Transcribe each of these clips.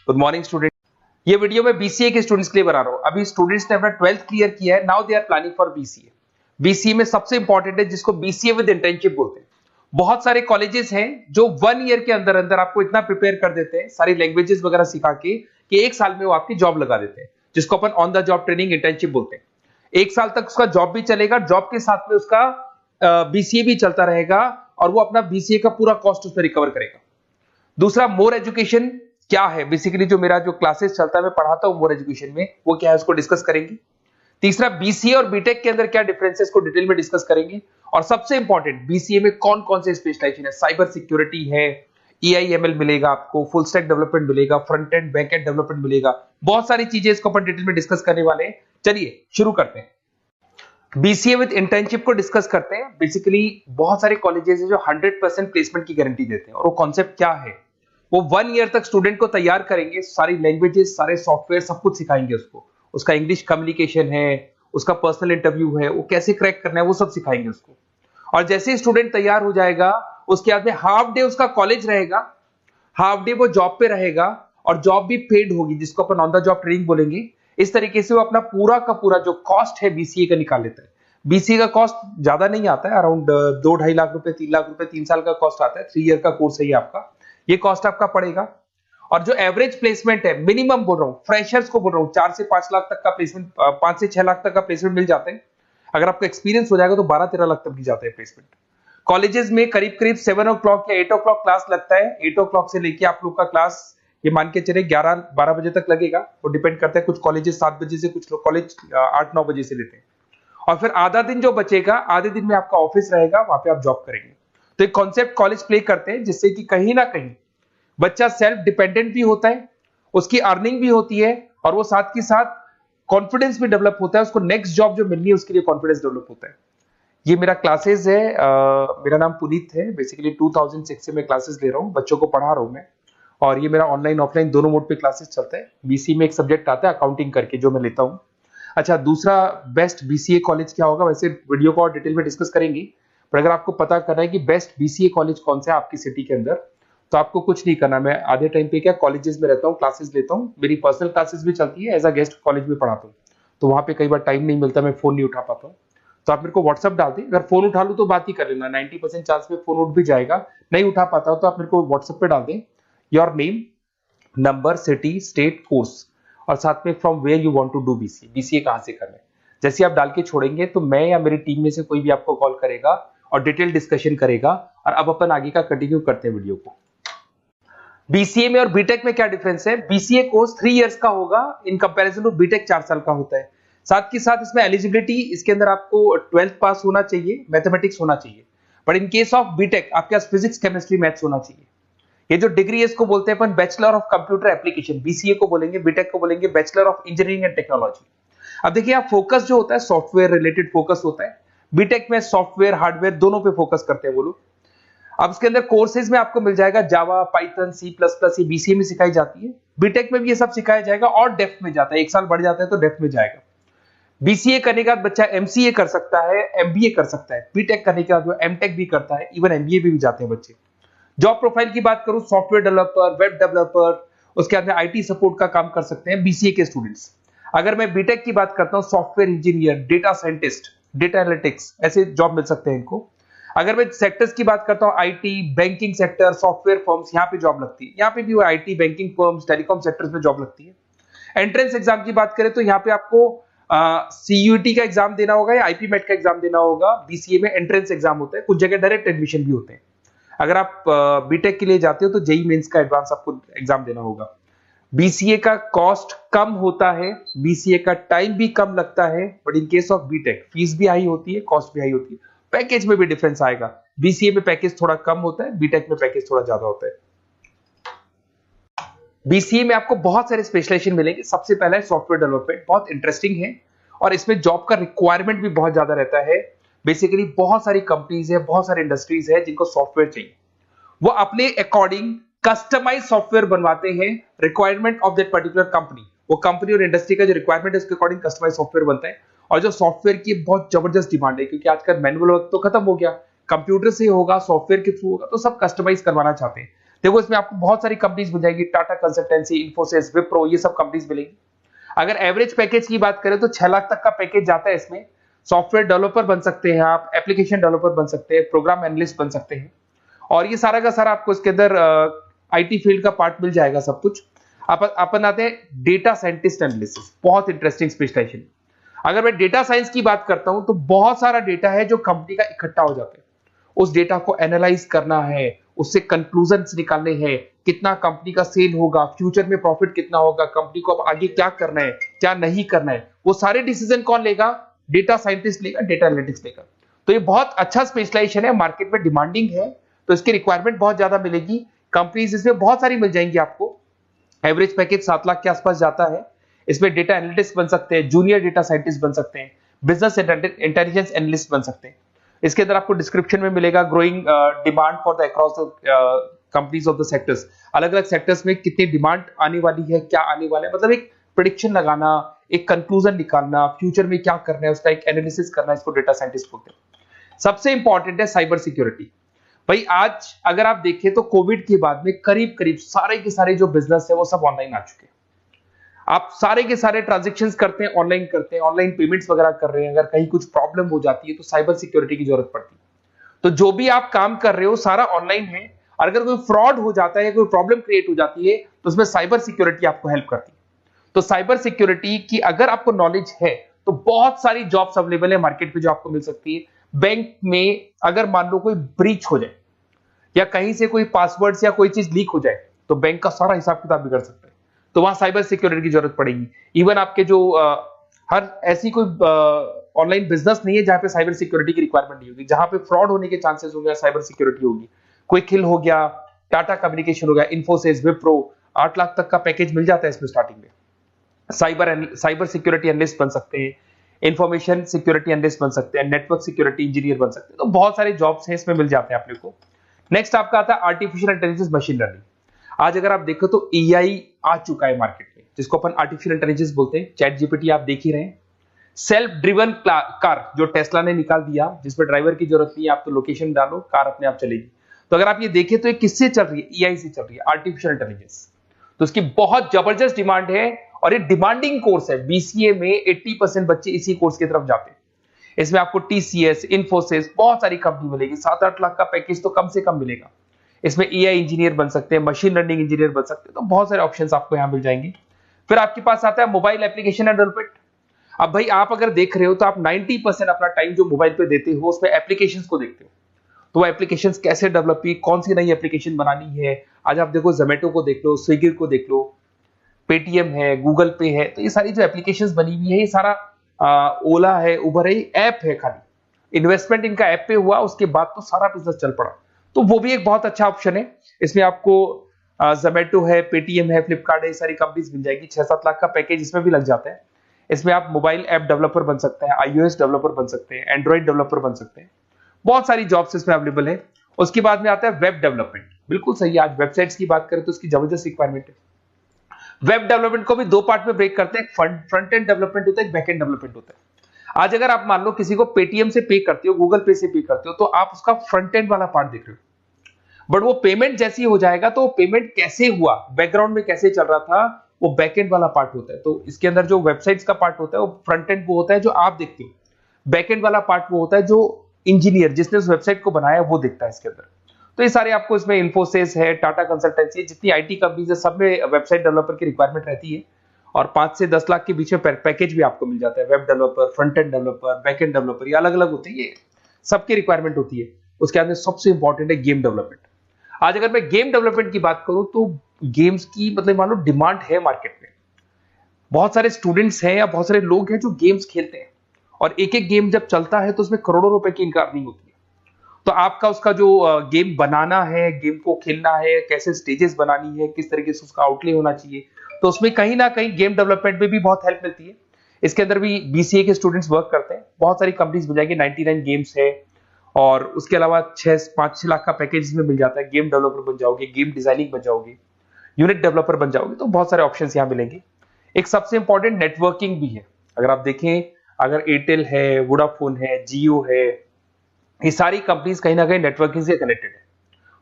Good morning student. ये video मैं BCA के स्टूडेंट्स के लिए बना रहा हूं। अभी स्टूडेंट्स ने अपना 12th क्लियर किया है, now they are planning for BCA. BCA में सबसे इंपॉर्टेंट है जिसको बीसीए विद इंटर्नशिप बोलते हैं। बहुत सारे कॉलेजेस हैं जो 1 ईयर के अंदर अंदर आपको इतना प्रिपेयर कर देते हैं, सारी लैंग्वेजेस वगैरह सिखा के, कि 1 साल में वो आपकी जॉब लगा देते हैं, जिसको अपन on the job training internship बोलते हैं। 1 साल तक उसका जॉब भी चलेगा, जॉब के साथ में उसका बीसीए भी चलता रहेगा और वो अपना बीसीए का पूरा कॉस्ट उसमें रिकवर करेगा। दूसरा, मोर एजुकेशन क्या है, बेसिकली जो मेरा जो क्लासेस चलता है मैं पढ़ाता हूं मोर एजुकेशन में, वो क्या है उसको डिस्कस करेंगे। तीसरा, बीसीए और बीटेक के अंदर क्या डिफरेंसेस को डिटेल में डिस्कस करेंगे। और सबसे इंपॉर्टेंट, बीसीए में कौन कौन से स्पेशलाइजेशन है, साइबर सिक्योरिटी है, एआईएमएल मिलेगा आपको, फुल स्टैक डेवलपमेंट मिलेगा, front end back and development मिलेगा, बहुत सारी चीजें इसको अपन डिटेल में डिस्कस करने वाले हैं। चलिए शुरू करते हैं। बीसीए विद इंटर्नशिप को डिस्कस करते हैं। बेसिकली बहुत सारे कॉलेजेस हैं जो 100% प्लेसमेंट की गारंटी देते हैं, और वो कॉन्सेप्ट क्या है, वो 1 ईयर तक स्टूडेंट को तैयार करेंगे, सारी लैंग्वेजेस, सारे सॉफ्टवेयर, सब कुछ सिखाएंगे उसको। उसका इंग्लिश कम्युनिकेशन है, उसका पर्सनल इंटरव्यू है, वो कैसे क्रैक करना है, वो सब सिखाएंगे उसको। और जैसे ही स्टूडेंट तैयार हो जाएगा, उसके बाद में हाफ डे उसका कॉलेज रहेगा, हाफ डे वो जॉब पे रहेगा, और जॉब भी पेड होगी, जिसको अपन ऑन द जॉब ट्रेनिंग बोलेंगे। इस तरीके से वो अपना पूरा का पूरा जो कॉस्ट है बीसीए का निकाल लेता है। बीसीए का कॉस्ट ज्यादा नहीं आता है, अराउंड 2-2.5 लाख रुपए, 3 लाख रुपए 3 साल का कॉस्ट आता है। 3 ईयर का कोर्स है ये आपका, ये कॉस्ट आपका पड़ेगा। और जो एवरेज प्लेसमेंट है, मिनिमम बोल रहा हूँ, फ्रेशर्स को बोल रहा हूँ, 4 से 5 लाख तक का प्लेसमेंट, 5 से 6 लाख तक का प्लेसमेंट मिल जाता है। अगर आपका एक्सपीरियंस हो जाएगा तो 12-13 लाख तक भी जाता है प्लेसमेंट। कॉलेजेस में करीब करीब 7 o'clock या 8 o'clock क्लास लगता है। 8 o'clock से लेके आप लोग का क्लास, ये मान के चले 11-12 बजे तक लगेगा। वो डिपेंड करता है, कुछ कॉलेजेस 7 बजे से, कुछ लोग कॉलेज 8-9 बजे से लेते हैं। और फिर आधा दिन जो बचेगा, आधे दिन में आपका ऑफिस रहेगा, वहां पे आप जॉब करेंगे। तो एक कॉन्सेप्ट कॉलेज प्ले करते हैं, जिससे कि कहीं ना कहीं बच्चा सेल्फ डिपेंडेंट भी होता है, उसकी अर्निंग भी होती है, और वो साथ के साथ कॉन्फिडेंस भी डेवलप होता है। उसको नेक्स्ट जॉब जो मिलनी है उसके लिए कॉन्फिडेंस डेवलप होता है। ये मेरा क्लासेस है, मेरा नाम पुनीत है। बेसिकली 2006 से मैं क्लासेस ले रहा हूँ, बच्चों को पढ़ा रहा हूँ मैं। और ये मेरा ऑनलाइन ऑफलाइन दोनों मोड पे क्लासेस चलता है। बीसी में एक सब्जेक्ट आता है अकाउंटिंग करके, जो मैं लेता हूँ। अच्छा, दूसरा, बेस्ट बीसीए कॉलेज क्या होगा, वैसे वीडियो को और डिटेल में डिस्कस करेंगे, पर अगर आपको पता करना है कि बेस्ट बीसीए कॉलेज कौन सा है आपकी सिटी के अंदर, तो आपको कुछ नहीं करना। मैं आधे टाइम पे क्या कॉलेजेस में रहता हूँ, क्लासेस लेता हूँ, मेरी पर्सनल क्लासेस भी चलती है, एज अ गेस्ट कॉलेज में पढ़ाता हूँ। तो वहां पे कई बार टाइम नहीं मिलता, मैं फोन नहीं उठा पाता हूँ, तो आप मेरे को व्हाट्सअप डाल दें। अगर फोन उठा लूँ तो बात ही कर लेना, 90% चांस में फोन उठ भी जाएगा। नहीं उठा पाता हूँ तो आप मेरे को व्हाट्सएप पे डाल दें, your name, number, city, state, course, और साथ में from where you want to do BCA, BCA कहां से करना है। जैसे आप डाल के छोड़ेंगे तो मैं या मेरी टीम में से कोई भी आपको कॉल करेगा और डिटेल डिस्कशन करेगा। और अब अपन आगे का कंटिन्यू करते हैं वीडियो को। बीसीए में और बीटेक में क्या डिफरेंस है। बीसीए कोर्स 3 इयर्स का होगा, इन कंपैरिजन टू बीटेक 4 साल का होता है। साथ के साथ इसमें एलिजिबिलिटी, इसके अंदर आपको 12th पास होना चाहिए, मैथमेटिक्स होना चाहिए। But in case of BTech आपके पास फिजिक्स, केमिस्ट्री, मैथ्स होना चाहिए। ये जो डिग्री है इसको बोलते हैं अपन bachelor of computer application. BCA को बोलेंगे, बीटेक को बोलेंगे bachelor of engineering and technology. अब देखिए, आप फोकस जो होता है सॉफ्टवेयर रिलेटेड फोकस होता है। बीटेक में सॉफ्टवेयर, हार्डवेयर दोनों पे फोकस करते हैं वो लोग। अब इसके अंदर कोर्सेज में आपको मिल जाएगा जावा, पाइथन, सी प्लस प्लस, ये बीसीए में सिखाई जाती है। बीटेक में भी ये सब सिखाया जाएगा, और डेप्थ में जाता है, 1 साल बढ़ जाता है तो डेप्थ में जाएगा। बीसीए करने के बाद बच्चा एमसीए कर सकता है, एमबीए कर सकता है। बीटेक करने के बाद वो एमटेक भी करता है, इवन एमबीए भी जाते हैं बच्चे। जॉब प्रोफाइल की बात करूं, सॉफ्टवेयर डेवलपर, वेब डेवलपर, उसके बाद में आईटी सपोर्ट का काम कर सकते हैं बीसीए के स्टूडेंट्स। अगर मैं बीटेक की बात करता हूं, software engineer, data scientist, data analytics, ऐसे जॉब मिल सकते हैं इनको। अगर मैं सेक्टर्स की बात करता हूं, IT, banking sector, software firms, यहाँ पे जॉब लगती है। यहाँ पे भी वो IT, banking firms, telecom sectors में जॉब लगती है। एंट्रेंस एग्जाम की बात करें तो यहाँ पे आपको सीयूटी का एग्जाम देना होगा या आईपी मेट का एग्जाम देना होगा। बीसीए में एंट्रेंस एग्जाम होता है, कुछ जगह डायरेक्ट एडमिशन भी होते हैं। अगर आप बीटेक के लिए जाते हो तो जेई मेंस का एडवांस आपको एग्जाम देना होगा। बीसीए का कॉस्ट कम होता है, बीसीए का टाइम भी कम लगता है, but in case of BTech fees भी हाई होती है, कॉस्ट भी हाई होती है, पैकेज में भी डिफरेंस आएगा। बीसीए में पैकेज थोड़ा कम होता है, बीटेक में पैकेज थोड़ा ज्यादा होता है। बीसीए में आपको बहुत सारे स्पेशलाइजेशन मिलेंगे। सबसे पहला है सॉफ्टवेयर डेवलपमेंट, बहुत इंटरेस्टिंग है, और इसमें जॉब का रिक्वायरमेंट भी बहुत ज्यादा रहता है। बेसिकली बहुत सारी कंपनीज है, बहुत सारी इंडस्ट्रीज है जिनको सॉफ्टवेयर चाहिए, वो अपने अकॉर्डिंग कस्टमाइज सॉफ्टवेयर बनवाते हैं, requirement of that particular company. वो कंपनी और इंडस्ट्री का जो रिक्वायरमेंट है उसके अकॉर्डिंग कस्टमाइज सॉफ्टवेयर बनता है। और जो सॉफ्टवेयर की बहुत जबरदस्त डिमांड है, क्योंकि आजकल मैनुअल वर्क तो खत्म हो गया, कंप्यूटर से होगा, सॉफ्टवेयर के थ्रू होगा, तो सब कस्टमाइज करवाना चाहते हैं। देखो इसमें आपको बहुत सारी कंपनीज मिल जाएगी, टाटा कंसल्टेंसी, इन्फोसिस, विप्रो, ये सब कंपनीज मिलेगी। अगर एवरेज पैकेज की बात करें तो 6 लाख तक का पैकेज जाता है इसमें। सॉफ्टवेयर डेवलपर बन सकते हैं आप, एप्लीकेशन डेवलपर बन सकते हैं, प्रोग्राम एनालिस्ट बन सकते हैं, और ये सारा का सारा आपको इसके अंदर आईटी फील्ड का पार्ट मिल जाएगा सब कुछ। अपन आते हैं डेटा साइंटिस्ट एनालिसिस, बहुत इंटरेस्टिंग स्पेशलाइजेशन। अगर मैं डेटा साइंस की बात करता हूं तो बहुत सारा डेटा है जो कंपनी का इकट्ठा हो जाता है, उस डेटा को एनालाइज करना है, उससे कंक्लूजन्स निकालने हैं, कितना कंपनी का सेल होगा, फ्यूचर में प्रॉफिट कितना होगा, कंपनी को अब आगे क्या करना है, क्या नहीं करना है, वो सारे डिसीजन कौन लेगा? डेटा साइंटिस्ट लेगा, डेटा एनालिटिक्स लेगा। तो ये बहुत अच्छा स्पेशलाइजेशन है, मार्केट में डिमांडिंग है, तो इसकी रिक्वायरमेंट बहुत ज्यादा मिलेगी। कंपनीज इसमें बहुत सारी मिल जाएंगी आपको। एवरेज पैकेज 7 लाख के आसपास जाता है। इसमें डेटा एनालिटिक्स बन सकते हैं, जूनियर डेटा साइंटिस्ट बन सकते हैं, बिजनेस इंटेलिजेंस एनालिस्ट बन सकते हैं। इसके अंदर आपको डिस्क्रिप्शन में मिलेगा growing demand for the across the companies of the sectors. अलग अलग सेक्टर्स में कितनी डिमांड आने वाली है, क्या आने वाला है, मतलब एक प्रेडिक्शन लगाना, एक कंक्लूजन निकालना, फ्यूचर में क्या करना है उसका एक एनालिसिस करना, इसको डेटा साइंटिस्ट बोलते हैं। सबसे इंपॉर्टेंट है साइबर सिक्योरिटी। भाई आज अगर आप देखें तो कोविड के बाद में करीब करीब सारे के सारे जो बिजनेस है वो सब ऑनलाइन आ चुके हैं। आप सारे के सारे ट्रांजैक्शंस करते हैं, ऑनलाइन करते हैं, ऑनलाइन पेमेंट्स वगैरह कर रहे हैं। अगर कहीं कुछ प्रॉब्लम हो जाती है तो साइबर सिक्योरिटी की जरूरत पड़ती है। तो जो भी आप काम कर रहे हो सारा ऑनलाइन है, और अगर कोई फ्रॉड हो जाता है, कोई प्रॉब्लम क्रिएट हो जाती है तो उसमें साइबर सिक्योरिटी आपको हेल्प करती है। तो साइबर सिक्योरिटी की अगर आपको नॉलेज है तो बहुत सारी जॉब्स अवेलेबल है मार्केट में जो आपको मिल सकती है। बैंक में अगर मान लो कोई ब्रीच हो जाए या कहीं से कोई पासवर्ड्स या कोई चीज लीक हो जाए तो बैंक का सारा हिसाब किताब बिगड़ सकता है, तो वहां साइबर सिक्योरिटी की जरूरत पड़ेगी। इवन आपके जो हर ऐसी कोई ऑनलाइन बिजनेस नहीं है जहां पे साइबर सिक्योरिटी की रिक्वायरमेंट नहीं होगी, जहां पे फ्रॉड होने के चांसेस होंगे, साइबर सिक्योरिटी होगी। क्विक हिल हो गया, टाटा कम्युनिकेशन हो गया, इन्फोसिस, विप्रो, 8 लाख तक का पैकेज मिल जाता है इसमें स्टार्टिंग में। साइबर सिक्योरिटी एनालिस्ट बन सकते हैं, इंफॉर्मेशन सिक्योरिटी एनालिस्ट बन सकते हैं, नेटवर्क सिक्योरिटी इंजीनियर बन सकते हैं। तो बहुत सारे जॉब्स हैं इसमें मिल जाते हैं अपने को। नेक्स्ट आपका आता है आर्टिफिशियल इंटेलिजेंस, मशीन लर्निंग। आज अगर आप देखो तो एआई आ चुका है मार्केट में, जिसको अपन आर्टिफिशियल इंटेलिजेंस बोलते हैं। चैट जीपीटी आप देख ही रहे हैं। सेल्फ ड्रिवन कार जो टेस्ला ने निकाल दिया, जिसमें ड्राइवर की जरूरत नहीं है, आप तो लोकेशन डालो, कार अपने आप चलेगी। तो अगर आप ये देखें तो ये किससे चल रही है? एआई से चल रही है, आर्टिफिशियल इंटेलिजेंस। तो इसकी बहुत जबरदस्त डिमांड है और ये डिमांडिंग कोर्स है। बीसीए में 80% बच्चे इसी कोर्स की तरफ जाते हैं। इसमें आपको टीसीएस, इन्फोसिस, बहुत सारी कंपनी मिलेगी। 7-8 लाख का पैकेज तो कम से कम मिलेगा। इसमें एआई इंजीनियर बन सकते हैं, मशीन लर्निंग इंजीनियर बन सकते हैं। तो बहुत सारे ऑप्शंस आपको यहां मिल जाएंगे। फिर आपके पास आता है मोबाइल एप्लीकेशन डेवलपमेंट। अब भाई आप अगर देख रहे हो तो आप 90% अपना टाइम जो मोबाइल पे देते हो उसमें एप्लीकेशंस को देखते हो। तो वो एप्लीकेशंस कैसे डेवलप की, कौन सी नई एप्लीकेशन बनानी है। आज आप देखो जोमेटो को देख लो, स्विगी को देख लो, पेटीएम है, गूगल पे है। तो ये सारी जो एप्लीकेशंस बनी हुई है, ये सारा ओला है, उबर है, ऐप है। खाली इन्वेस्टमेंट इनका ऐप पे हुआ, उसके बाद तो सारा बिजनेस चल पड़ा। तो वो भी एक बहुत अच्छा ऑप्शन है। इसमें आपको जोमेटो है, पेटीएम है, फ्लिपकार्ट है, सारी कंपनीज मिल जाएगी। 6-7 लाख का पैकेज इसमें भी लग जाता है। इसमें आप मोबाइल ऐप डेवलपर बन सकते हैं, आईओएस डेवलपर बन सकते हैं, एंड्रॉइड डेवलपर बन सकते हैं। बहुत सारी जॉब्स इसमें अवेलेबल है। उसके बाद में आता है वेब डेवलपमेंट। बिल्कुल सही है, आज वेबसाइट्स की बात करें तो उसकी जबरदस्त रिक्वायरमेंट है। वेब डेवलपमेंट को भी दो पार्ट में ब्रेक करते हैं। फ्रंट एंड डेवलपमेंट होता है, एक बैक एंड डेवलपमेंट होता है। आज अगर आप मान लो किसी को पेटीएम से पे करते हो, गूगल पे से पे करते हो, तो आप उसका फ्रंट एंड वाला पार्ट देख रहे हो। बट वो पेमेंट जैसी हो जाएगा तो पेमेंट कैसे हुआ, बैकग्राउंड में कैसे चल रहा था, वो बैक एंड वाला पार्ट होता है। तो इसके अंदर जो वेबसाइट्स का पार्ट होता है वो फ्रंट एंड वो होता है जो आप देखते हो। बैक एंड वाला पार्ट वो होता है जो इंजीनियर जिसने उस वेबसाइट को बनाया वो देखता है इसके अंदर। तो ये सारे आपको इसमें इन्फोसिस है, टाटा कंसल्टेंसी, जितनी आईटी कंपनीज है, सब में वेबसाइट डेवलपर की रिक्वायरमेंट रहती है। और 5 से 10 लाख के बीच में पैकेज भी आपको मिल जाता है। Web developer, front end developer, back end developer, ये अलग अलग होते हैं, ये सबकी रिक्वायरमेंट होती है। उसके अंदर सबसे इंपॉर्टेंट है गेम डेवलपमेंट। आज अगर मैं गेम डेवलपमेंट की बात करूं तो गेम्स की मतलब मान लो डिमांड है मार्केट में। बहुत सारे स्टूडेंट्स हैं या बहुत सारे लोग हैं जो गेम्स खेलते हैं, और एक एक गेम जब चलता है तो उसमें करोड़ों रुपए की इनकम अर्निंग होती है। तो आपका उसका जो गेम बनाना है, गेम को खेलना है, कैसे स्टेजेस बनानी है, किस तरीके से उसका आउटले होना चाहिए, तो उसमें कहीं ना कहीं गेम डेवलपमेंट में भी बहुत हेल्प मिलती है। इसके अंदर भी बीसीए के स्टूडेंट्स वर्क करते हैं। बहुत सारी कंपनीज मिल जाएगी, 99 गेम्स है, और उसके अलावा 5-6 लाख का पैकेज में मिल जाता है। गेम डेवलपर बन जाओगे, गेम डिजाइनिंग बन जाओगे, यूनिट डेवलपर बन जाओगे, तो बहुत सारे ऑप्शंस यहाँ मिलेंगे। एक सबसे इंपॉर्टेंट नेटवर्किंग भी है। अगर आप देखें, अगर एयरटेल है, वोडाफोन है, जियो है, ये सारी कंपनीज कहीं ना कहीं नेटवर्किंग से कनेक्टेड है।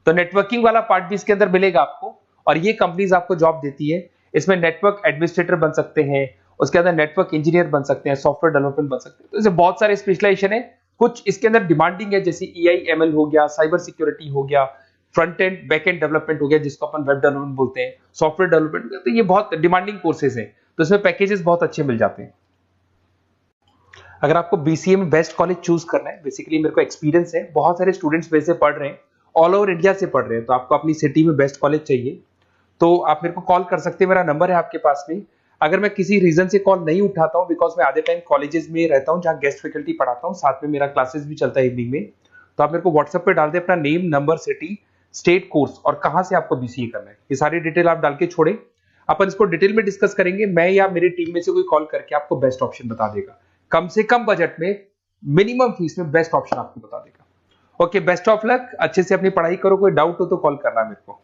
तो नेटवर्किंग वाला पार्ट भी इसके अंदर मिलेगा आपको, और ये कंपनीज आपको जॉब देती है। इसमें नेटवर्क एडमिनिस्ट्रेटर बन सकते हैं, उसके अंदर नेटवर्क इंजीनियर बन सकते हैं, सॉफ्टवेयर डेवलपमेंट बन सकते हैं। तो इसमें बहुत सारे स्पेशलाइजेशन है। कुछ इसके अंदर डिमांडिंग है, जैसे EI/ML हो गया, साइबर सिक्योरिटी हो गया, front end back and development हो गया जिसको अपन वेब डेवलपमेंट बोलते हैं, सॉफ्टवेयर डेवलपमेंट। तो ये बहुत डिमांडिंग कोर्सेज हैं, तो इसमें पैकेजेस बहुत अच्छे मिल जाते हैं। अगर आपको BCA में बेस्ट कॉलेज चूज करना है, बेसिकली मेरे को एक्सपीरियंस है, बहुत सारे स्टूडेंट्स वैसे पढ़ रहे हैं, ऑल ओवर इंडिया से पढ़ रहे हैं, तो आपको अपनी सिटी में बेस्ट कॉलेज चाहिए तो आप मेरे को कॉल कर सकते हैं। मेरा नंबर है आपके पास में। अगर मैं किसी रीजन से कॉल नहीं उठाता हूं, बिकॉज मैं आधे टाइम कॉलेजेस में रहता हूं जहां गेस्ट फैकल्टी पढ़ाता हूं, साथ में मेरा क्लासेस भी चलता है इवनिंग में, तो आप मेरे को व्हाट्सएप पे डाल दें अपना name, number, city, state, course और कहां से आपको BCA करना है, ये सारी डिटेल आप डाल के छोड़े। अपन इसको डिटेल में डिस्कस करेंगे, मैं या मेरी टीम में से कोई कॉल करके आपको बेस्ट ऑप्शन बता देगा, कम से कम बजट में, मिनिमम फीस में बेस्ट ऑप्शन आपको बता देगा। ओके, बेस्ट ऑफ लक, अच्छे से अपनी पढ़ाई करो, कोई डाउट हो तो कॉल करना मेरे को।